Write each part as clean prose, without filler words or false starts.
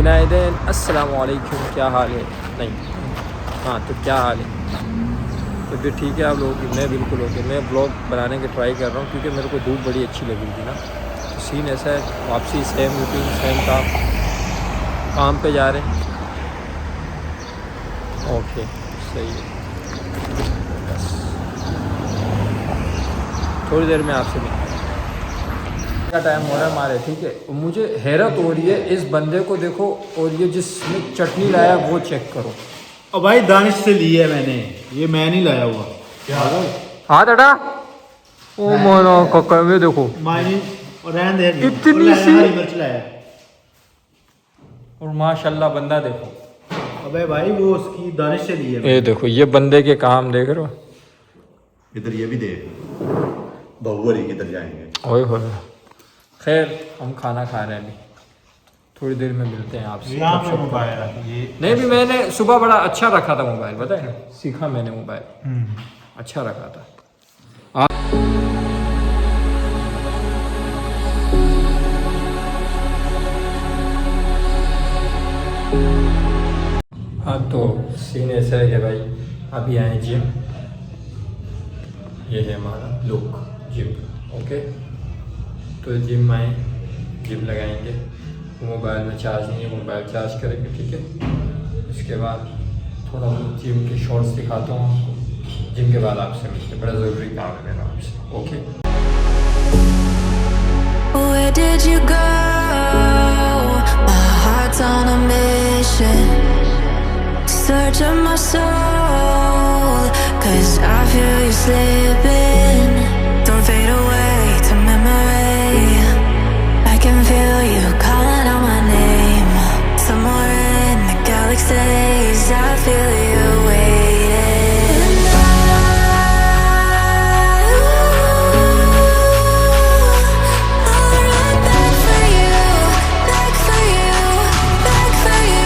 गुनाइदेन, अस्सलाम वालेकुम। क्या हाल है? नहीं, हाँ तो क्या हाल है? तो फिर ठीक है आप लोगों की। मैं बिल्कुल ओके। मैं ब्लॉग बनाने की ट्राई कर रहा हूँ क्योंकि मेरे को धूप बड़ी अच्छी लगी थी ना। तो सीन ऐसा है, वापसी सेम रूटीन सेम काम पे जा रहे हैं। ओके सही है, बस थोड़ी देर में आपसे मिलते हैं। का टाइम हो रहा है हमारे, ठीक है। मुझे हैरत हो रही है इस बंदे को देखो, और ये जिसने चटनी लाया वो चेक करो। और भाई दानिश से ली है मैंने, ये मैं नहीं लाया हुआ। हाँ दादा, ओ मोनो कक्का में देखो मायनी और रहन दे इतनी सी, हरी मिर्च लाया। और माशाल्लाह बंदा देखो। अबे भाई वो उसकी दानिश से ली है। ये देखो ये बंदे के काम देख रहे हो। इधर ये भी देख, बहुवरी किधर जाएंगे। ओए होए, खैर हम खाना खा रहे हैं अभी, थोड़ी देर में मिलते हैं आपसे। मोबाइल नहीं भी मैंने सुबह बड़ा अच्छा रखा था मोबाइल, पता है, सीखा मैंने मोबाइल अच्छा रखा था। हाँ तो सीन ऐसा है कि भाई अभी आए जिम, ये है हमारा लुक जिम, ओके। तो जिम आए, जिम लगाएंगे। मोबाइल में चार्ज नहीं है, मोबाइल चार्ज करेंगे, ठीक है। इसके बाद थोड़ा बहुत जिम के शॉर्ट्स दिखाता हूँ आपको। जिम के बाद आपसे मिलते, बड़ा ज़रूरी काम है मेरा आपसे, okay. Where did you go? My heart's on a mission. Search of my soul, 'cause I feel you slipping. Don't fade away to memory. I can feel you calling out my name. Somewhere in the galaxies, I feel you waiting. I'll run back for you, back for you, back for you.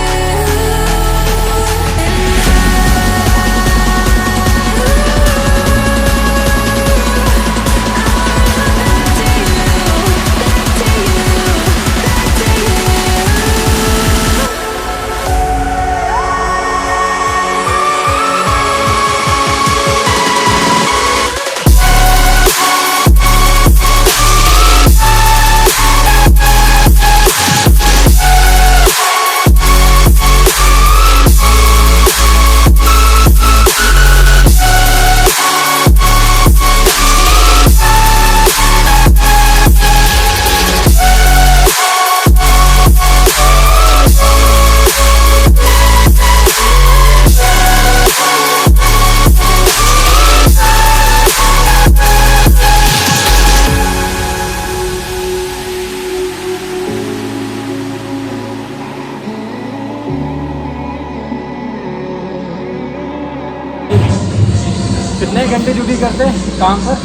कितने घंटे duty करते हैं काम पर?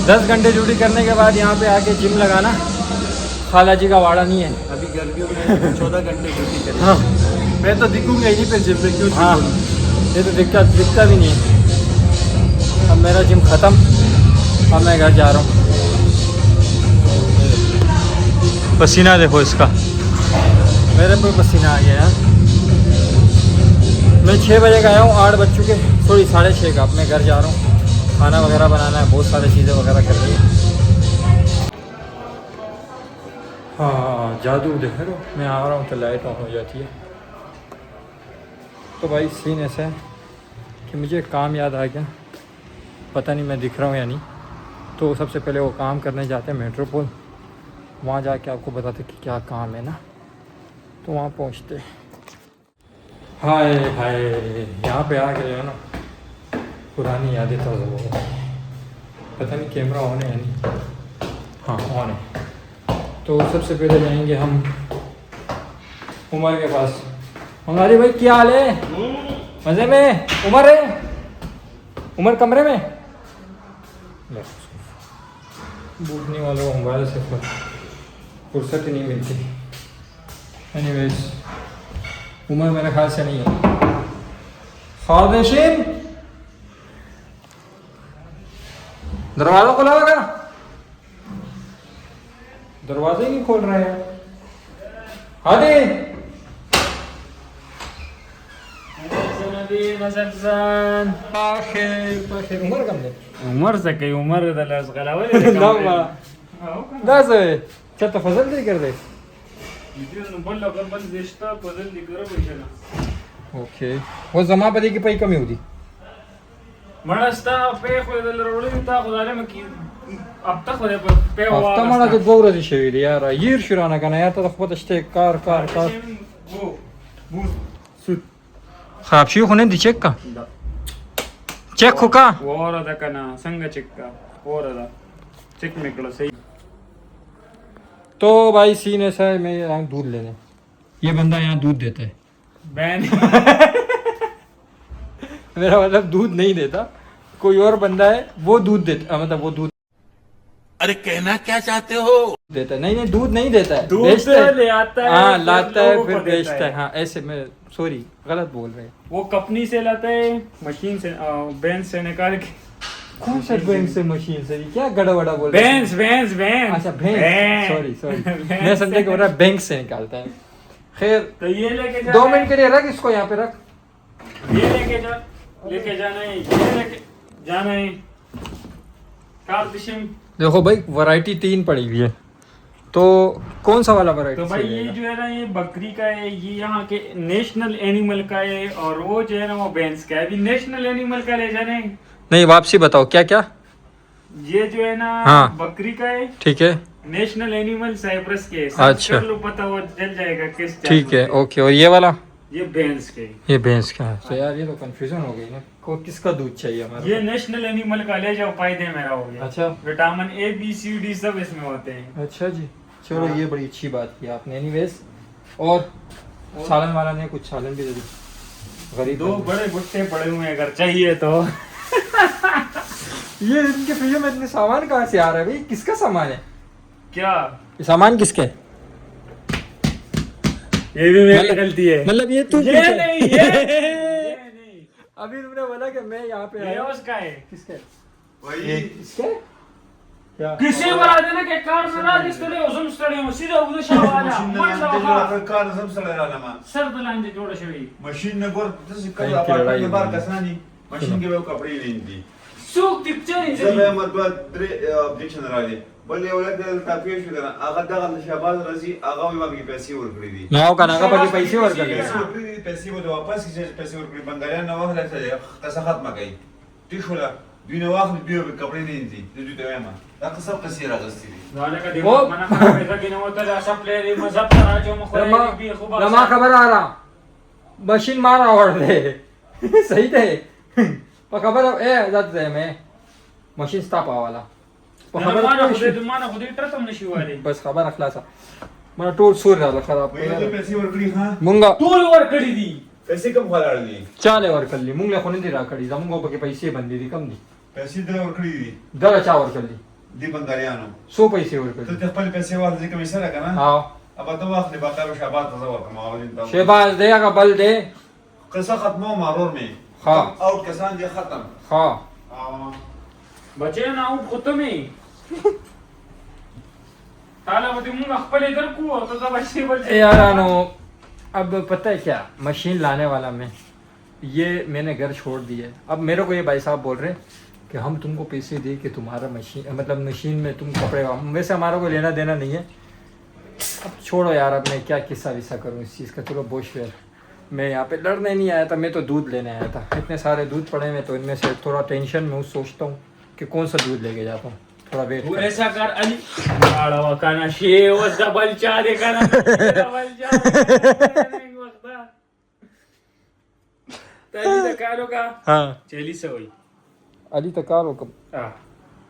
10 घंटे duty करने के बाद यहाँ पे आके जिम लगाना, खाला जी का वाड़ा नहीं है। अभी गर्मियों में 14 घंटे ड्यूटी करें। हाँ मैं तो दिखूंगा ही नहीं फिर जिम में, क्यों? हाँ, ये तो दिखता भी नहीं है। अब मेरा जिम ख़त्म, अब मैं घर जा रहा हूँ। पसीना देखो इसका, मेरे पे पसीना आ गया यार। मैं 6 बजे का आया हूँ, 8 बज चुके, सॉरी 6:30 का। अब मैं घर जा रहा हूँ, खाना वगैरह बनाना है, बहुत सारी चीज़ें वगैरह करनी है। हाँ जादू देख लो, मैं आ रहा हूँ तो लाइट ऑन हो जाती है। तो भाई सीन ऐसा है कि मुझे काम याद आ गया, पता नहीं मैं दिख रहा हूँ या नहीं। तो सबसे पहले वो काम करने जाते हैं मेट्रोपोल, वहाँ जाके आपको बताते कि क्या काम है ना। तो वहाँ पहुँचते, हाय हाय, यहाँ पे आ गए हो ना, पुरानी यादें ताज़ा हो गई। पता नहीं कैमरा ऑन है या नहीं, हाँ ऑन है। तो सबसे पहले जाएंगे हम उमर के पास। हमारी भाई क्या हाल है? मज़े में? उमर है, उमर कमरे में। बूटने वालों को मोबाइल से फुर्सत ही नहीं मिलती। एनीवेज उमर मेरे ख्याल से नहीं है। खादिशिन, दरवाजा खुला होगा? दरवाजा ही नहीं खोल रहे हैं। हादी उमर कम दे उमर से काही उमर त्याला दस चल तो फजल नहीं कर दे ओके वो जमापदी की पै कमी होती हफ्ता मला ते गौरची शेवी यार यीर शिराना का यार तर खूप असते कार खराब शी होने दी चेक का चेक हो का तो भाई सीन ऐसा है मैं यहाँ दूध लेने ये बंदा यहाँ दूध देता है मेरा मतलब दूध नहीं देता कोई और बंदा है वो दूध देता मतलब वो दूध अरे कहना क्या चाहते हो? देता है नहीं दूध नहीं देता है दूध बेचता है ले आता है, हाँ फिर लाता है लोगों फिर को देता बेचता है है। हाँ ऐसे मैं सॉरी गलत बोल रहे हैं वो कंपनी से लाता है मशीन से बेंच से निकाल के कौन सा बैंक से मशीन से क्या गड़बड़ा बोल रहे हैं? बेंच अच्छा बैंक सॉरी सॉरी मैं समझा कि बोला बैंक से निकालता है खैर तो ये लेके जा 2 मिनट के लिए रख इसको यहाँ पे रख ये लेके जाना है ये लेके जाना है कार्तिशिम। देखो भाई वैरायटी 3 पड़ी हुई है तो कौन सा वाला वैरायटी तो भाई ये जो है ना ये बकरी का है ये यहाँ के नेशनल एनिमल का है और वो जो है ना वो बेंस का है। अभी नेशनल एनिमल का ले जाना है नहीं वापसी बताओ क्या क्या ये जो है ना हाँ। बकरी का है ठीक है नेशनल एनिमल साइप्रस के है। सर्च अच्छा। कर लो पता वो चल जाएगा किस ठीक है जानवर ओके और ये वाला के। ये बेंस के है। ये भैंस का है तो यार ये तो कंफ्यूजन हो गई ना को किसका दूध चाहिए हमारा ये नेशनल एनिमल का ले जाओ फायदे मेरा हो गया। अच्छा vitamin A B C D सब इसमें होते हैं। अच्छा जी चलो ये बड़ी अच्छी बात की आपने एनीवेज और सालन वाला ने कुछ सालन भी दे दी गरीब दो बंदे। बड़े भुट्टे पड़े हुए हैं अगर चाहिए तो ये इनके फ्रिज में इतने सामान कहाँ से आ रहा है भाई किसका सामान है क्या ये सामान किसका है ये भी मेरी गलती है। मतलब ये तू ये नहीं ये नहीं अभी तुमने बोला कि मैं यहाँ पे ये आया उसका है। किसका है? वही इसका क्या किसी बरा देना के कार से राज स्टडी उसम स्टडी में सीधा उधर शावाला मन शावा कार सब सळायला सर दलांजे जोड़ शवी मशीन न गोर जसं काही काही केरळा अपार्टमेंट बार येऊन. कसनानी मशीन के वेव कपडे लेंदी सूक पिक्चर जब मतलब ऑब्जेक्शन राले बल्ले वला del tafiye şu kadar aga da şabaz razi aga वी बाकी पैसे वर करी दी नाव का नागा बाकी पैसे वर कर पैसे वो वापस की पैसे वर करी बंगालिया नवा हला से कसा खत्म गई तिशोला दुने वाखन बियो कपडे लेंदी जुजू तयामा दा कसब कसीरा गस्ती झाले का दिमाग मना पैसा की नव्हतं असा प्लेयर मजाक करायचो मग बी खूप रमा खबर आ रहा मशीन मार आवडते सही थे पण खबर ए जात आहे मैं मशीन स्टॉप आवाला पण खबर माना खुदे ट्रतम नशिवाले बस खबर रखला सा मला टोल सूर झाला खराब वही पैसे वर करी हां मुंगा तू वर कडी दी पैसे कम खालाडली चाले वर कल्ली मुंगल्या कोणी दिला कडी जा मुंगो बके पैसे बंदी दी कम दी पैसे दे वर करी दी दरा चावर कल्ली दी बंगालियानो 100 पैसे वर तो कल्ली ते खपल पैसे वाला जे कमी सरा का ना हाँ अब तो वाखन बाका शबात तजवर का मावलिन ता शेबाज दे का बल दे कसा खत्म मारोर में हाँ आउट कसान दे खत्म हाँ बचे ना आउट होतो मी ताला मध्ये मुंग खपल इधर को तो जब अच्छी बचे ए यारानो अब पता है क्या मशीन लाने वाला मैं ये मैंने घर छोड़ दिया है अब मेरे को ये भाई साहब बोल रहे हैं कि हम तुमको पैसे दे कि तुम्हारा मशीन मतलब मशीन में तुम कपड़े वैसे हमारा कोई लेना देना नहीं है अब छोड़ो यार अब मैं क्या किस्सा विस्सा करूँ इस चीज़ का चलो बोश फेर मैं यहाँ पे लड़ने नहीं आया था मैं तो दूध लेने आया था इतने सारे दूध पड़े हैं तो इनमें से थोड़ा टेंशन में सोचता हूँ कि कौन सा दूध लेके जाता हूँ थोड़ा वेट तू ऐसा कर अली आड़वा काना शेव डबल चा दे काना डबल चा नहीं वक्ता तरी तर काय लोका हाँ चेली सवय अली तकारो कब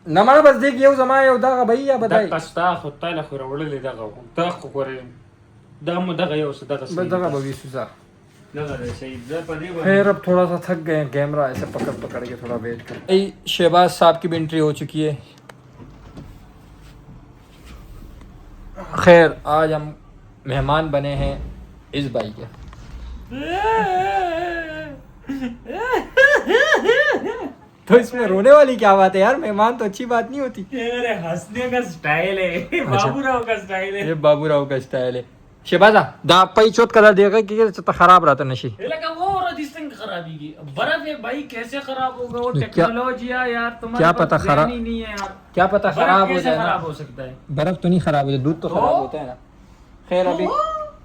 नमाना बस देख ये जमा ये उदा का भैया da बताइए kasta khutta la khura wala le daga da khore da mo daga yo sa daga बस जगह बगी सुजा daga le shay da padi फिर अब थोड़ा सा थक गए हैं, कैमरा ऐसे पकड़ पकड़ के थोड़ा वेट कर शहबाज साहब की भी एंट्री हो चुकी है खैर आज हम मेहमान बने हैं इस भाई के तो इसमें रोने वाली क्या बात है यार मेहमान तो अच्छी बात नहीं होती अरे हंसने का स्टाइल है बाबूराव का स्टाइल है ये बाबूराव का स्टाइल है शेबाजा दा पई चोत कदा देगा कि खराब रहता नशी खराबी की बर्फ है भाई, कैसे खराब होगा? वो क्या- टेक्नोलॉजी यार, तुम्हारे क्या पास पता ध्यान खराब- ही नहीं है यार। क्या पता बर्फ खराब हो कैसे जाए ना। खराब हो सकता है? बर्फ तो नहीं खराब हो जाए, दूध तो तो? खराब होता है ना। खैर अभी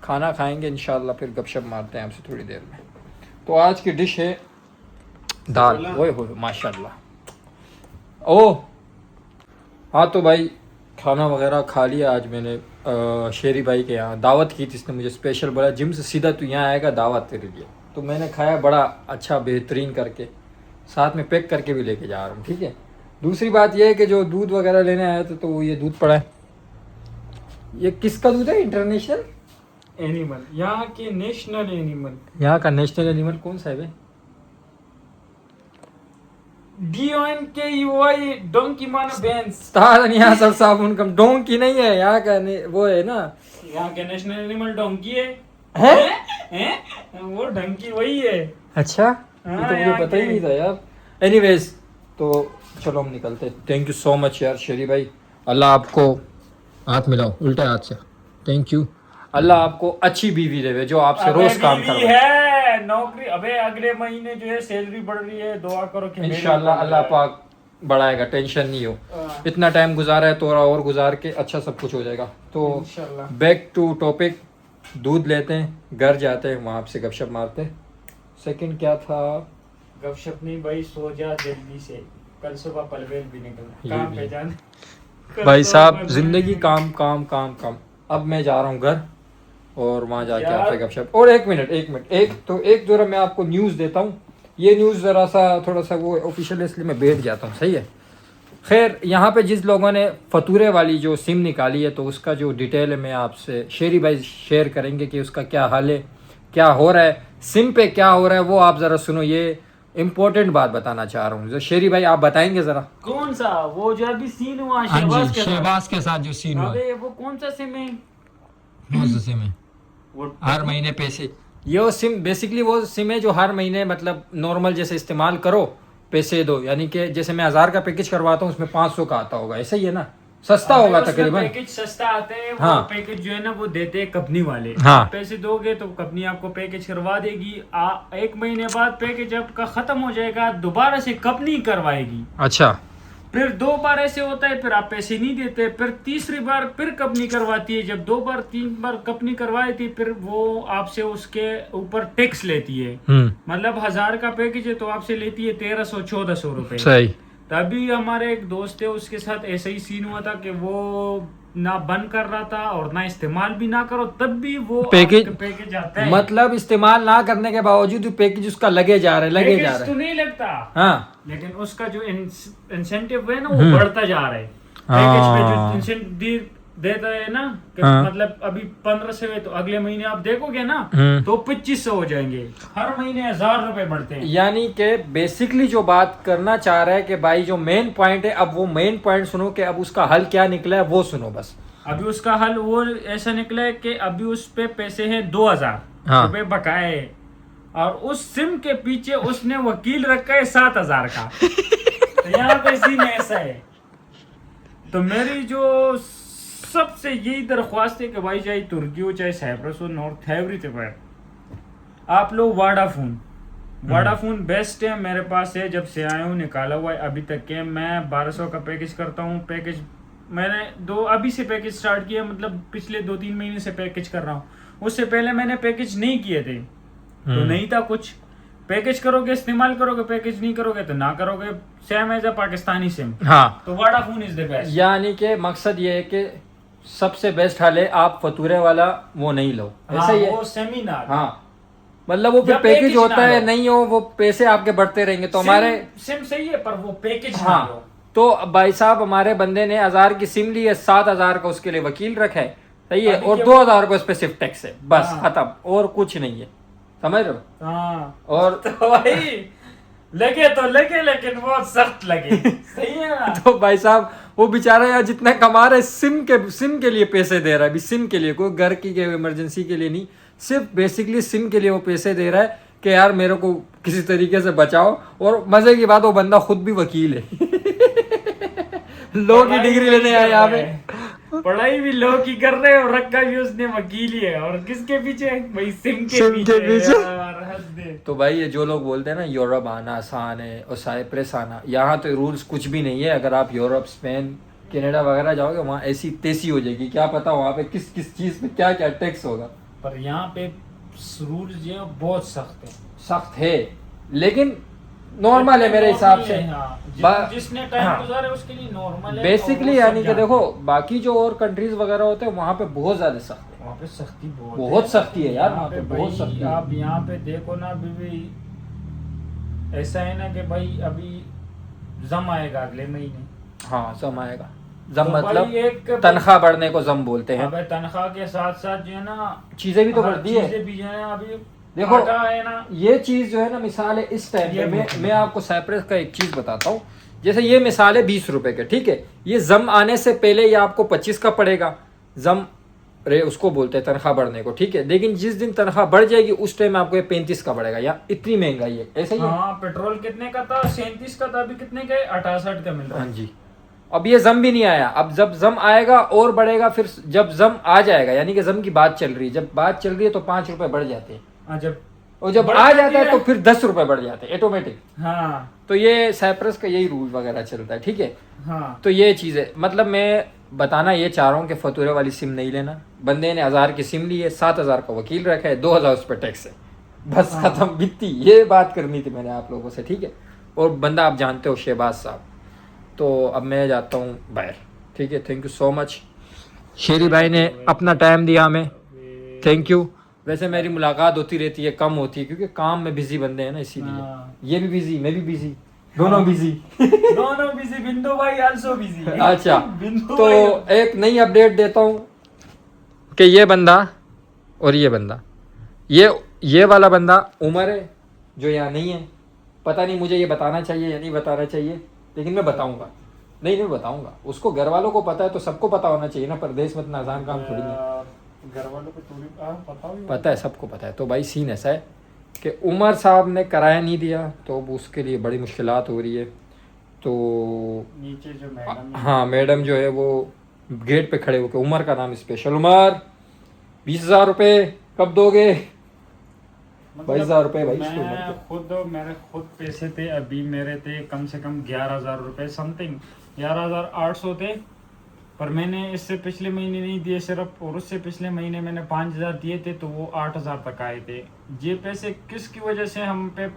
खाना खाएंगे इंशाल्लाह, फिर गपशप मारते हैं आपसे थोड़ी देर में। तो आज की डिश है दाल। ओए हो माशाल्लाह। ओ हाँ तो भाई खाना वगैरह खा लिया आज मैंने। शेरी भाई के यहाँ दावत की थी, इसने मुझे स्पेशल बोला जिम से सीधा तू यहाँ आएगा दावत तेरे लिए। तो मैंने खाया बड़ा अच्छा बेहतरीन करके, साथ में पैक करके भी लेके जा रहा हूँ, ठीक है। दूसरी बात यह है कि जो दूध वगैरह लेने आया था तो ये दूध पड़ा है। ये किसका दूध है? इंटरनेशनल एनिमल, यहाँ के नेशनल एनिमल। यहाँ का नेशनल एनिमल कौन सा है भाई? DONKEY डोंकी मानो बेंस। यहाँ सर साबुन कम डोंकी नहीं है यहाँ का, वो है ना यहाँ के नेशनल एनिमल डोंकी है। है? वो डंकी वही है। अच्छा ये तो मुझे यहाँ पता ही के- नहीं था यार। एनीवेज तो चलो हम निकलते हैं। थैंक यू सो मच यार शेरी भाई, अल्लाह आपको हाथ मिलाओ उल्टे हाथ से। थैंक यू, अल्लाह आपको अच्छी बीवी देवे जो आपसे अबे रोज काम बीवी करवाए है नौकरी। अबे अगले महीने जो है सैलरी बढ़ रही है, दुआ करो कि मेरी इंशाल्लाह। बढ़ अल्लाह जाए। पाक बढ़ाएगा, टेंशन नहीं हो। हाँ। इतना टाइम गुजारा है, थोड़ा और गुजार के अच्छा सब कुछ हो जाएगा। तो इंशाल्लाह। बैक टू टॉपिक, दूध लेते हैं, घर जाते हैं, वहाँ से गपशप मारते हैं। सेकंड क्या था? गपशप नहीं भाई, सो जा जल्दी से, कल सुबह पलवेल भी निकल ये काम भी पे है। जाने। भाई कल साहब सुबह जिंदगी पलवेल- काम काम काम काम। अब मैं जा रहा हूँ घर और वहाँ जाके यार। आपसे गपशप। और एक मिनट एक जरा मैं आपको न्यूज़ देता हूँ। ये न्यूज़ ज़रा सा थोड़ा सा वो ऑफिशियल है, इसलिए मैं बैठ जाता हूँ, सही है। खैर यहाँ पे जिस लोगों ने फतूरे वाली जो सिम निकाली है तो उसका जो डिटेल है मैं आपसे शेरी भाई शेयर करेंगे कि उसका क्या हाल है, क्या हो रहा है, सिम पे क्या हो रहा है, वो आप ज़रा सुनो। ये इम्पोर्टेंट बात बताना चाह रहा हूँ, जो शेरी भाई आप बताएंगे ज़रा। कौन सा वो जो अभी सीन हुआ शहबाज के साथ? शहबाज के साथ जो सीन हुआ, अबे वो कौन सा सिम है? कौन सा सिम है? वो हर महीने पैसे, ये सिम बेसिकली वो सिम है जो हर महीने मतलब नॉर्मल जैसे इस्तेमाल करो पैसे दो, यानी कि जैसे मैं 1000 का पैकेज करवाता हूँ उसमें 500 का आता होगा, ऐसा ही है ना? सस्ता होगा उसमें तकरीबन। पैकेज सस्ता आते हैं। हाँ। वो पैकेज जो है ना वो देते हैं कंपनी वाले। हाँ। आप पैसे दोगे तो कंपनी आपको पैकेज करवा देगी। 1 महीने बाद पैकेज आपका खत्म हो जाएगा, दोबारा से कंपनी करवाएगी। अच्छा, फिर 2 बार ऐसे होता है, फिर आप पैसे नहीं देते, फिर तीसरी बार फिर कंपनी करवाती है। जब 2 बार 3 बार कंपनी करवाई थी, फिर वो आपसे उसके ऊपर टैक्स लेती है। मतलब 1000 का पैकेज है तो आपसे लेती है 1300-1400 रुपए। सही। तभी हमारे एक दोस्त है, उसके साथ ऐसा ही सीन हुआ था कि वो ना बंद कर रहा था और ना इस्तेमाल भी ना करो, तब भी वो पैकेज आता है। मतलब इस्तेमाल ना करने के बावजूद पैकेज उसका लगे जा रहा है पैकेज तो नहीं लगता, हाँ। लेकिन उसका जो इंसेंटिव है ना वो बढ़ता जा रहा है। पैकेज पे जो इंसेंटिव देता है ना कि मतलब अभी 1500 है तो अगले महीने आप देखोगे ना तो 2500 हो जाएंगे। हर महीने 1000 रुपए बढ़ते हैं। यानी कि बेसिकली जो बात करना चाह रहा है कि भाई जो मेन पॉइंट है, अब वो मेन पॉइंट सुनो कि अब उसका हल क्या निकला है वो सुनो बस। अभी उसका हल वो ऐसा निकला है कि अभी उस पे पैसे हैं 2000 रुपए बकाए है, और उस सिम के पीछे उसने वकील रखा है 7000 का। तो यहाँ पे सीन ऐसा है। तो मेरी जो सबसे यही दरख्वास्त है कि भाई चाहे तुर्की हो चाहे साइप्रस हो, नॉर्थ एवरीवेयर, आप लोग वाडाफोन बेस्ट है। मेरे पास है, जब से आया हूँ निकाला हुआ है अभी तक के। मैं 1200 का पैकेज करता हूँ। पैकेज मैंने अभी से पैकेज स्टार्ट किया, मतलब पिछले 2-3 महीने से पैकेज कर रहा हूँ। उससे पहले मैंने पैकेज नहीं किए थे तो नहीं था कुछ। पैकेज करोगे इस्तेमाल करोगे, पैकेज नहीं करोगे तो ना करोगे। Same as a Pakistani SIM. हाँ, तो वोडाफोन इज द बेस्ट। यानी कि मकसद ये है कि सबसे बेस्ट हल है आप फतूरे वाला वो नहीं लो, ऐसा ही है। वो सेमिनार, हाँ, मतलब वो फिर या पैकेज पैकेज होता ना है लो। नहीं हो, वो पैसे आपके बढ़ते रहेंगे। तो हमारे सिम सही है पर वो पैकेज ना हाँ, लो। तो भाई साहब हमारे बंदे ने 1000 की सिम ली है, 7000 का उसके लिए वकील रखा है, सही है, अभी और के- 2000 रुपये उस पे सिर्फ टैक्स है, बस हाँ। खत्म, और कुछ नहीं है, समझ रहे हो? हाँ और तो भाई लगे तो लगे, लेकिन बहुत सख्त लगे। सही है ना? तो भाई साहब वो बेचारा यार जितना कमा रहा है सिम के लिए पैसे दे रहा है, अभी सिम के लिए, कोई घर की इमरजेंसी के लिए नहीं, सिर्फ बेसिकली सिम के लिए वो पैसे दे रहा है कि यार मेरे को किसी तरीके से बचाओ। और मजे की बात वो बंदा खुद भी वकील है। लॉ की डिग्री लेने आया यहाँ पे, पढ़ाई भी लो की कर रहे और रखा भी उसने वकील ही है, और किसके पीछे भाई? सिम के पीछे यार, हद दे। तो भाई ये जो लोग बोलते हैं ना यूरोप आना आसान है और साइप्रस आना, यहाँ तो रूल्स कुछ भी नहीं है। अगर आप यूरोप, स्पेन, कनाडा वगैरह जाओगे वहाँ ऐसी तेजी हो जाएगी, क्या पता वहाँ पे किस किस चीज पे क्या क्या टैक्स होगा। पर यहाँ पे रूल्स जो है बहुत सख्त है। सख्त है लेकिन नॉर्मल है मेरे हिसाब से। जिसने टाइम गुजारे उसके लिए नॉर्मल है बेसिकली, यानी कि देखो बाकी जो और कंट्रीज वगैरह होते हैं वहाँ पे बहुत ज्यादा सख्त है, वहाँ पे सख्ती बहुत सख्ती है यार, वहाँ पे भाई बहुत सख्ती है। आप यहाँ पे देखो ना, अभी भी ऐसा है ना कि भाई अभी जम आएगा अगले महीने। हाँ जम आएगा, जम तो मतलब भाई एक तनख्वाह बढ़ने को जम बोलते हैं। अबे तनख्वाह के साथ साथ जो है ना चीजें भी तो बढ़ती है। चीजें भी जो है ना, अभी देखो आटा है ना, ये चीज जो है ना, मिसाल है इस टाइम ये पे मैं आपको साइप्रस का एक चीज बताता हूँ। जैसे ये मिसाल है 20 रुपए के, ठीक है, ये जम आने से पहले ये आपको 25 का पड़ेगा। जम रे उसको बोलते हैं तनख्वाह बढ़ने को, ठीक है। लेकिन जिस दिन तनख्वाह बढ़ जाएगी उस टाइम आपको ये 35 का पड़ेगा, या इतनी महंगाई है, ऐसा ही है। हाँ पेट्रोल कितने का था? 37 का था, अभी कितने का है? 68 का मिल रहा है। हाँ जी। अब ये जम भी नहीं आया, अब जब जम आएगा और बढ़ेगा, फिर जब जम आ जाएगा, यानी कि जम की बात चल रही है, जब बात चल रही है तो 5 रुपए बढ़ जाते हैं, हाँ, और जब आ जाता है तो फिर 10 रुपए बढ़ जाते हैं ऑटोमेटिक। हाँ तो ये साइप्रस का यही रूल वगैरह चलता है, ठीक है। हाँ तो ये चीज़ है, मतलब मैं बताना ये चाह रहा हूँ कि फतूरे वाली सिम नहीं लेना। बंदे ने 1000 की सिम ली है, 7000 का वकील रखा है, 2000 उस पर टैक्स है, बस खत्म, बित्ती। ये बात करनी थी मैंने आप लोगों से, ठीक है। और बंदा आप जानते हो शहबाज साहब। तो अब मैं जाता हूँ बाहर, ठीक है। थैंक यू सो मच, शेरी भाई ने अपना टाइम दिया हमें, थैंक यू। वैसे मेरी मुलाकात होती रहती है, कम होती है क्योंकि काम में बिजी बंदे हैं ना, इसीलिए। हाँ। ये भी बिजी, मैं भी बिजी, दोनों बिजी। दोनों बिजी, बिंदु भाई आल्सो बिजी। अच्छा, बिंदु तो भाई एक नई अपडेट देता हूँ कि ये बंदा और ये बंदा, ये वाला बंदा उमर है जो यहाँ नहीं है। पता नहीं मुझे ये बताना चाहिए या नहीं बताना चाहिए, लेकिन मैं बताऊंगा। नहीं बताऊंगा, उसको घर वालों को पता है तो सबको पता होना चाहिए ना, परदेश में इतना आसान काम थोड़ी है। घर वालों को थोड़ी पता है, सबको पता है। तो भाई सीन ऐसा है कि उमर साहब ने किराया नहीं दिया, तो अब उसके लिए बड़ी मुश्किलात हो रही है। तो नीचे जो मैडम, हाँ मैडम जो है वो गेट पे खड़े होकर, उमर का नाम स्पेशल, उमर 20,000 रुपये कब दोगे? 22,000 रुपये भाई। मेरे खुद पैसे थे, अभी मेरे थे कम से कम 11,000 रुपये समथिंग, 11,800 थे। पर मैंने इससे पिछले महीने नहीं दिए सिर्फ, और उससे पिछले महीने मैंने 5,000 दिए थे, तो वो 8,000 तक आए थे। ये पैसे किसकी वजह से हम पे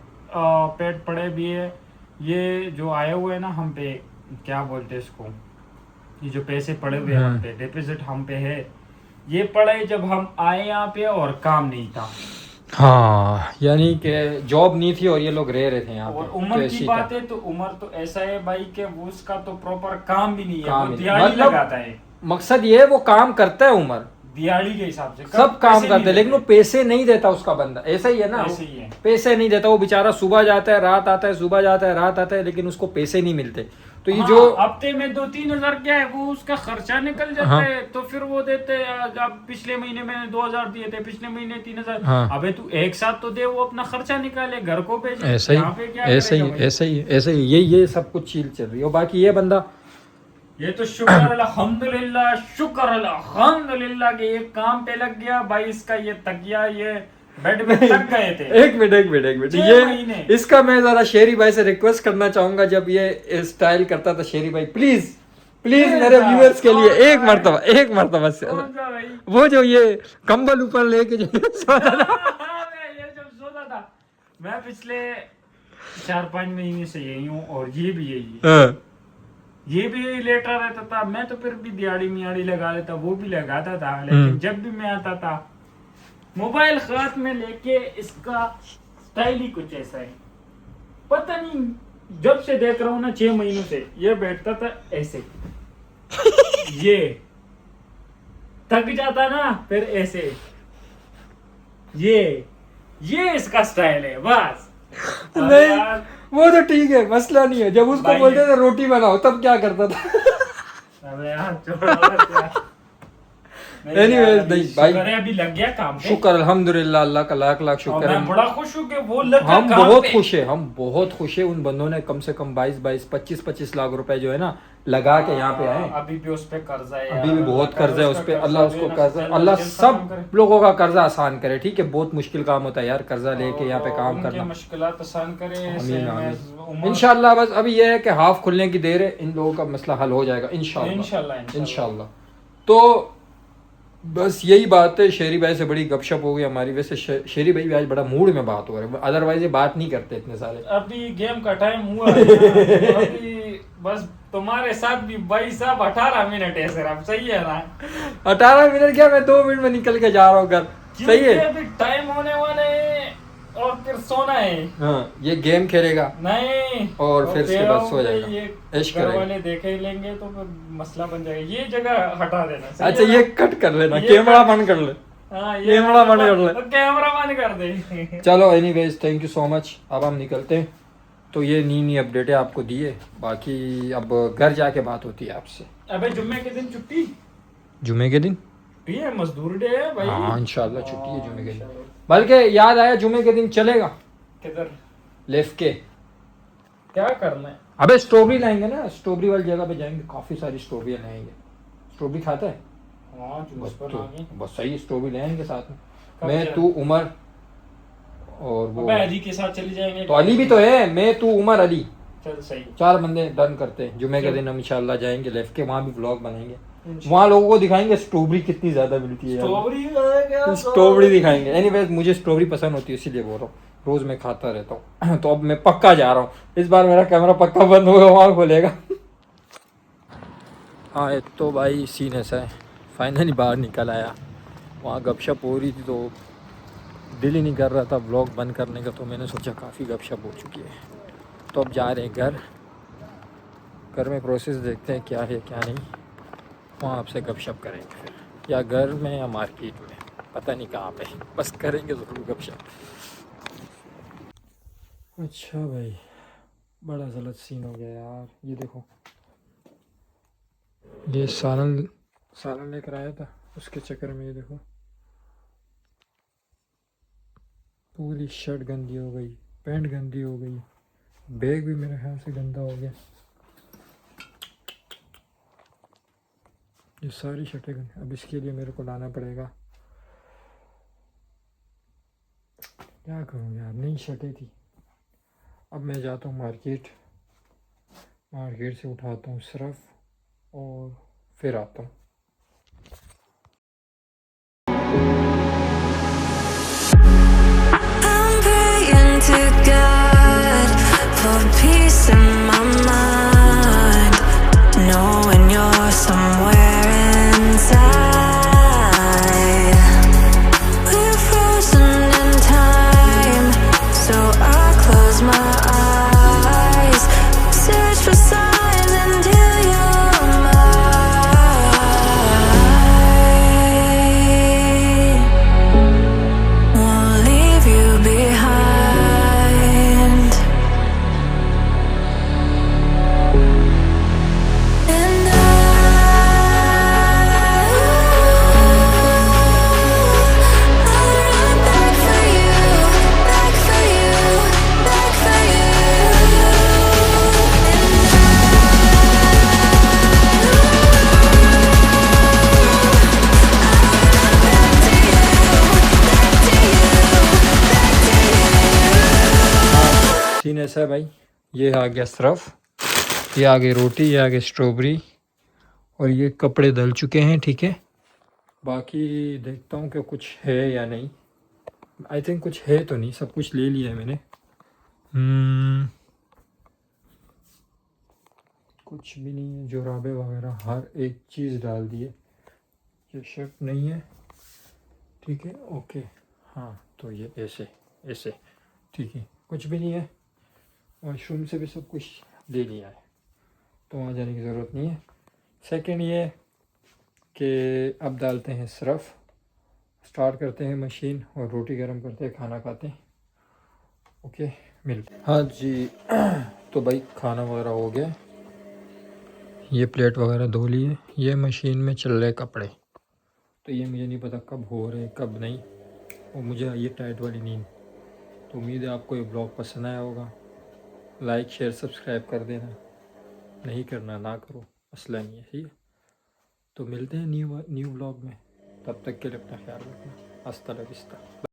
पेट पड़े भी है, ये जो आए हुए हैं ना हम पे, क्या बोलते हैं इसको, ये जो पैसे पड़े हुए हैं हम पे, डिपॉजिट हम पे है, ये पड़े जब हम आए यहाँ पे और काम नहीं था। हाँ, यानी कि जॉब नहीं थी और ये लोग रह रहे थे यहाँ पे। और उम्र की बात है तो उम्र तो ऐसा है भाई कि वो उसका तो प्रॉपर काम भी नहीं है, वो दिहाड़ी लगाता है। मकसद ये है वो काम करता है, उम्र दिहाड़ी के हिसाब से सब काम करते हैं, लेकिन वो पैसे नहीं देता उसका बंदा, ऐसा ही है ना। ऐसे ही है, पैसे पैसे नहीं देता वो बेचारा, सुबह जाता है रात आता है, सुबह जाता है रात आता है, लेकिन उसको पैसे नहीं मिलते। तो ये जो हफ्ते में 2-3 हजार क्या है, वो उसका खर्चा निकल जाता है, तो फिर वो देते हैं। अब पिछले महीने मैंने 2,000 दिए थे, पिछले महीने 3,000। अबे तू एक साथ तो दे, वो अपना खर्चा निकाले, घर को भेजे। ऐसा ही ये सब कुछ चील चल रही है। और बाकी ये बंदा, ये तो शुक्र अल्हम्दुलिल्लाह कि ये काम पे लग गया भाई। इसका ये तकिया, ये बेड में तक गए थे। एक मिनट ये इसका मैं जरा शेरी भाई से रिक्वेस्ट करना चाहूंगा, जब ये स्टाइल करता था शेरी भाई, प्लीज मेरे व्यूअर्स के लिए एक मर्तबा वो जो ये कंबल ऊपर लेके जो सोता था, मैं पिछले 4-5 महीने से यही हूँ, और ये भी यही लेटा रहता था। मैं तो फिर भी दिहाड़ी मियाड़ी लगा लेता, वो भी लगाता था, लेकिन जब भी मैं आता था मोबाइल हाथ में लेके, इसका स्टाइल ही कुछ ऐसा है, पता नहीं। जब से देख रहा हूँ ना 6 महीनों से, ये बैठता था ऐसे, ये थक जाता ना फिर ऐसे, ये इसका स्टाइल है बस। नहीं वो तो ठीक है, मसला नहीं है। जब उसको बोलते थे रोटी बनाओ, तब क्या करता था? अबे यार छोड़ो। एनीवेज नहीं भाई, शुक्र है अभी लग गया काम पे। शुक्र अल्हम्दुलिल्लाह, अल्लाह का लाख लाख और शुक्र मैं है। बड़ा खुश हूँ कि वो लगा हम काम बहुत पे। खुश है, हम बहुत खुश है। उन बंदों ने कम से कम 22-25 लाख रुपए जो है ना लगा के यहाँ पे आए। अभी भी उस पे कर्जा है, अभी भी बहुत कर्जा है उस पे, अल्लाह उसको कर्जा, देना, अल्लाह जल्द सब खत्म करे। लोगों का कर्जा आसान करे। ठीक है, बहुत मुश्किल काम होता है यार कर्जा लेके यहाँ पे काम उनकी करना। मुश्किलात आसान करे। आमीन आमीन इंशाल्लाह। बस अभी ये है कि हाफ खुलने की देर है, इन लोगों का मसला हल हो जाएगा इंशाल्लाह इंशाल्लाह। तो बस यही बात है। शेरी भाई से बड़ी गपशप हो गई हमारी। वैसे शेरी भाई भी आज बड़ा मूड में बात हो रहा है, अदरवाइज ये बात नहीं करते इतने सारे। अभी गेम का टाइम हुआ है ना, अभी बस तुम्हारे साथ भी भाई साहब 18 मिनट है सर, अब सही है ना? 18 मिनट क्या, मैं 2 मिनट में निकल के जा रहा हूँ घर। सही है, अभी टाइम होने वाला है और फिर सोना है। हाँ ये गेम खेलेगा नहीं और फिर उसके बाद सो जाएगा, ये ऐश घर करेगा। वाले देखे ही लेंगे तो फिर मसला बन जाएगा। ये जगह हटा देना। सही अच्छा है ये ना? कट कर लेना, ये कैमरा कट- बंद कर ले। हाँ, कैमरा बंद कर ले। कैमरा बंद कर दे। चलो anyways thank you so much. अब हम निकलते हैं। तो ये नी अपडेट है आपको दी है, बाकी अब घर जाके बात होती है आपसे। अबे जुम्मे के दिन छुट्टी जुमे के दिन छुट्टी है, मजदूर डे है भाई। हाँ इंशाल्लाह छुट्टी है जुमे के दिन। बल्कि याद आया जुमे के दिन चलेगा किधर लेफ्ट के। क्या करना है? अबे स्ट्रॉबेरी लाएंगे ना, स्ट्रॉबेरी वाली जगह पे जाएंगे, काफी सारी स्ट्रॉबेरी लाएंगे। स्ट्रॉबेरी खाता है? हाँ जूस बस पर तो आगे। बस सही, स्ट्रॉबेरी लाएंगे साथ में। कब मैं जाए? तू उमर और वो अबे अली के साथ चले जाएंगे। तो अली भी तो है, मैं तू उमर अली, चल सही। 4 बंदे डन करते हैं। जुमे के चल। दिन हम इंशाल्लाह जाएंगे लेफ्ट के, वहाँ भी व्लॉग बनाएंगे, वहाँ लोगों को दिखाएंगे स्ट्रॉबेरी कितनी ज्यादा मिलती है यार। स्ट्रॉबेरी स्ट्रॉबेरी दिखाएंगे। एनीवेज मुझे स्ट्रॉबेरी पसंद होती है इसीलिए बोल रहा हूँ, रोज मैं खाता रहता हूँ। तो अब मैं पक्का जा रहा हूँ, इस बार मेरा कैमरा पक्का बंद होगा, वहाँ खोलेगा। हाँ एक तो भाई सीन ऐसा है, फाइनली बाहर निकल आया। वहाँ गपशप हो रही थी तो दिल ही नहीं कर रहा था व्लॉग बंद करने का, तो मैंने सोचा काफ़ी गपशप हो चुकी है, तो अब जा रहे हैं घर। घर में प्रोसेस देखते हैं क्या है क्या नहीं, वहाँ आपसे गपशप करेंगे फिर, या घर में या मार्केट में, पता नहीं कहाँ पे, बस करेंगे ज़रूर गपशप। अच्छा भाई बड़ा गलत सीन हो गया यार। ये देखो, ये सालन लेकर आया था, उसके चक्कर में ये देखो पूरी शर्ट गंदी हो गई, पैंट गंदी हो गई, बैग भी मेरे ख्याल से गंदा हो गया। ये सारी शर्टें गंदी, अब इसके लिए मेरे को लाना पड़ेगा। क्या करूँ यार, नई शर्टें थी। अब मैं जाता हूँ मार्केट से उठाता हूँ सर्फ और फिर आता हूँ। I'm praying to God for peace in my mind, knowing you're somewhere inside. We're frozen in time, so I close my eyes, search for signs until you're mine. Won't leave you behind. And I'll run back for you, back for you, back for you. Scene ऐसा है भाई, ये आ गया Surf, ये आ गई रोटी, ये आ गई strawberry, और ये कपड़े धल चुके हैं। ठीक है, बाकी देखता हूँ कि कुछ है या नहीं। आई थिंक कुछ है तो नहीं, सब कुछ ले लिया है मैंने। कुछ भी नहीं है, जोराबे वगैरह हर एक चीज़ डाल दी है। ये शर्ट नहीं है, ठीक है ओके, हाँ तो ये ऐसे ऐसे ठीक है, कुछ भी नहीं है। वॉशरूम से भी सब कुछ ले लिया है, तो वहाँ जाने की ज़रूरत नहीं है। सेकंड ये कि अब डालते हैं सर्फ, स्टार्ट करते हैं मशीन और रोटी गर्म करते हैं, खाना खाते हैं। ओके मिलते हैं। हाँ जी तो भाई खाना वगैरह हो गया, ये प्लेट वगैरह धो लिए, ये मशीन में चल रहे कपड़े, तो ये मुझे नहीं पता कब हो रहे कब नहीं, और मुझे आई है टाइट वाली नींद। तो उम्मीद है आपको ये ब्लॉग पसंद आया होगा। लाइक शेयर सब्सक्राइब कर देना, नहीं करना ना करो, मसला नहीं है, ठीक है। तो मिलते हैं न्यू ब्लॉग में, तब तक के लिए अपना ख्याल रखना। हस्ता ला विस्ता।